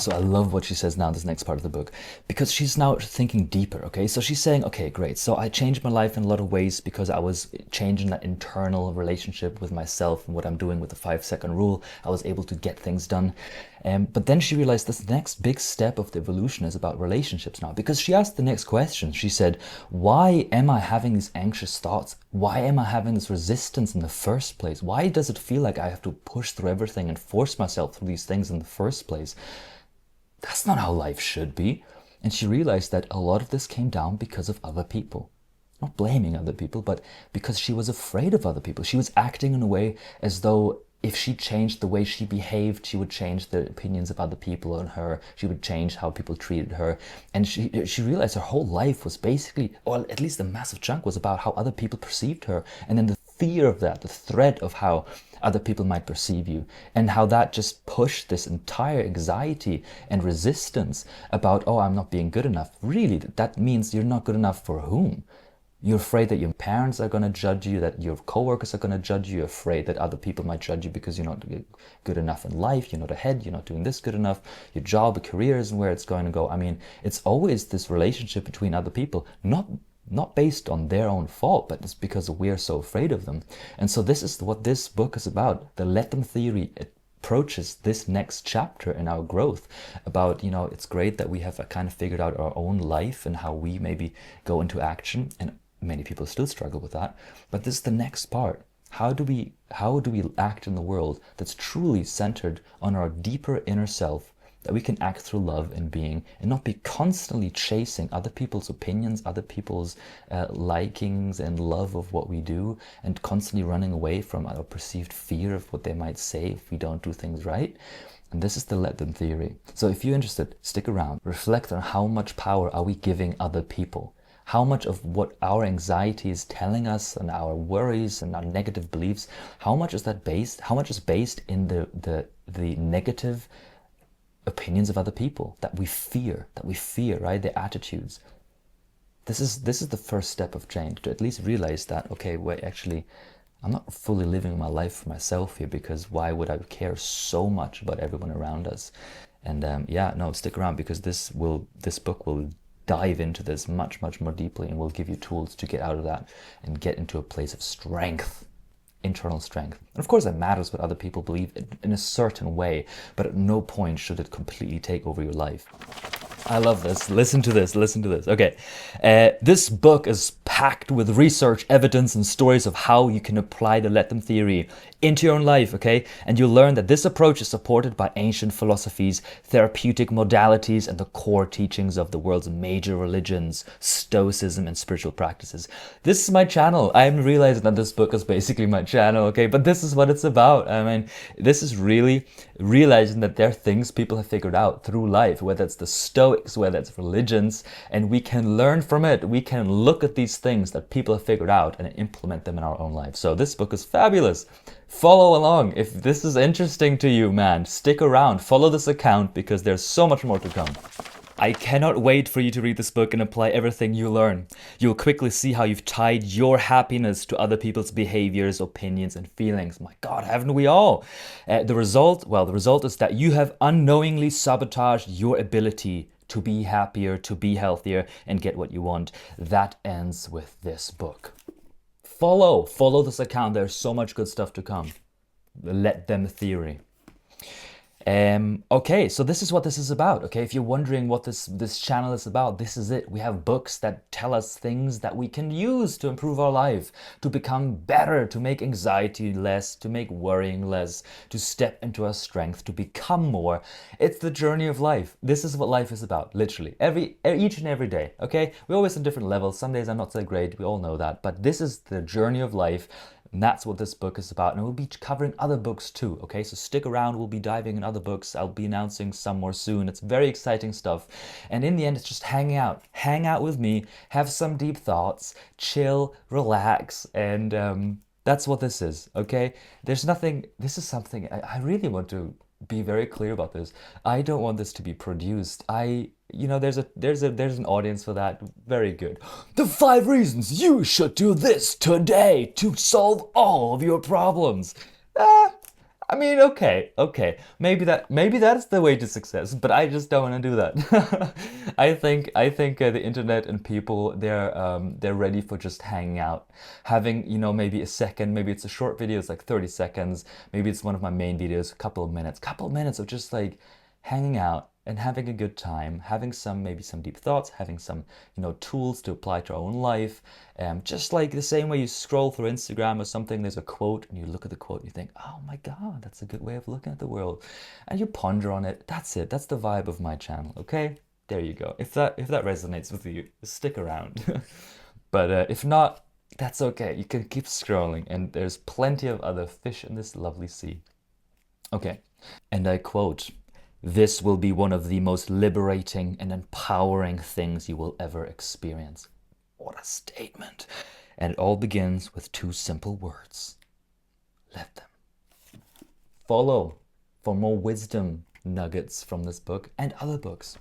So I love what she says now in this next part of the book, because she's now thinking deeper, okay? So she's saying, okay, great. So I changed my life in a lot of ways because I was changing that internal relationship with myself and what I'm doing with the 5-second rule. I was able to get things done. But then she realized this next big step of the evolution is about relationships now, because she asked the next question. She said, why am I having these anxious thoughts? Why am I having this resistance in the first place? Why does it feel like I have to push through everything and force myself through these things in the first place? That's not how life should be. And she realized that a lot of this came down because of other people. Not blaming other people, but because she was afraid of other people. She was acting in a way as though if she changed the way she behaved, she would change the opinions of other people on her. She would change how people treated her. And she realized her whole life was basically, or at least a massive chunk, was about how other people perceived her. And then the fear of that, the threat of how other people might perceive you, and how that just pushed this entire anxiety and resistance about, oh, I'm not being good enough. Really, that means you're not good enough for whom? You're afraid that your parents are going to judge you, that your coworkers are going to judge you. You're afraid that other people might judge you because you're not good enough in life, you're not ahead, you're not doing this good enough, your job, your career isn't where it's going to go. I mean, it's always this relationship between other people, not based on their own fault, but it's because we're so afraid of them. And so this is what this book is about. The let them theory approaches this next chapter in our growth about, it's great that we have kind of figured out our own life and how we maybe go into action, and many people still struggle with that, but this is the next part. How do we act in the world that's truly centered on our deeper inner self, that we can act through love and being, and not be constantly chasing other people's opinions, other people's likings and love of what we do, and constantly running away from our perceived fear of what they might say if we don't do things right. And this is the let them theory. So if you're interested, stick around, reflect on how much power are we giving other people. How much of what our anxiety is telling us and our worries and our negative beliefs, how much is based in the negative opinions of other people that we fear, right? Their attitudes. This is the first step of change, to at least realize that, okay, wait, actually, I'm not fully living my life for myself here, because why would I care so much about everyone around us? And stick around, because this book will dive into this much, much more deeply, and will give you tools to get out of that and get into a place of strength, internal strength. And of course that matters what other people believe in a certain way, but at no point should it completely take over your life. I love this. Listen to this. Okay. This book is packed with research, evidence, and stories of how you can apply the let them theory into your own life, okay? And you'll learn that this approach is supported by ancient philosophies, therapeutic modalities, and the core teachings of the world's major religions, Stoicism, and spiritual practices. This is my channel. I'm realizing that this book is basically my channel, okay? But this is what it's about. I mean, this is really realizing that there are things people have figured out through life, whether it's the Stoics, whether it's religions, and we can learn from it. We can look at these things that people have figured out and implement them in our own life. So this book is fabulous. Follow along. If this is interesting to you, man, stick around. Follow this account, because there's so much more to come. I cannot wait for you to read this book and apply everything you learn. You'll quickly see how you've tied your happiness to other people's behaviors, opinions, and feelings. My God, haven't we all? The result is that you have unknowingly sabotaged your ability to be happier, to be healthier, and get what you want. That ends with this book. Follow this account. There's so much good stuff to come. Let them theory. Okay, so this is what this is about, okay? If you're wondering what this channel is about, this is it. We have books that tell us things that we can use to improve our life, to become better, to make anxiety less, to make worrying less, to step into our strength, to become more. It's the journey of life. This is what life is about, literally. Each and every day, okay? We're always on different levels. Some days are not so great, we all know that. But this is the journey of life. And that's what this book is about. And we'll be covering other books too, okay? So stick around, we'll be diving in other books. I'll be announcing some more soon. It's very exciting stuff. And in the end, it's just hanging out. Hang out with me, have some deep thoughts, chill, relax, and that's what this is, okay? This is something, I really want to be very clear about this. I don't want this to be produced. There's an audience for that. Very good. The 5 reasons you should do this today to solve all of your problems. I mean, okay, okay. Maybe that's the way to success, but I just don't want to do that. I think the internet and people they're ready for just hanging out, having maybe a second, maybe it's a short video, it's like 30 seconds, maybe it's one of my main videos, a couple of minutes of just like hanging out and having a good time, having some maybe some deep thoughts, having some tools to apply to our own life. Just like the same way you scroll through Instagram or something, there's a quote and you look at the quote and you think, oh my God, that's a good way of looking at the world, and you ponder on it. That's it. That's the vibe of my channel. Okay, there you go. If that resonates with you, stick around. But if not, that's okay. You can keep scrolling, and there's plenty of other fish in this lovely sea. Okay. And I quote, "This will be one of the most liberating and empowering things you will ever experience." What a statement. And it all begins with two simple words. Let them. Follow for more wisdom nuggets from this book and other books.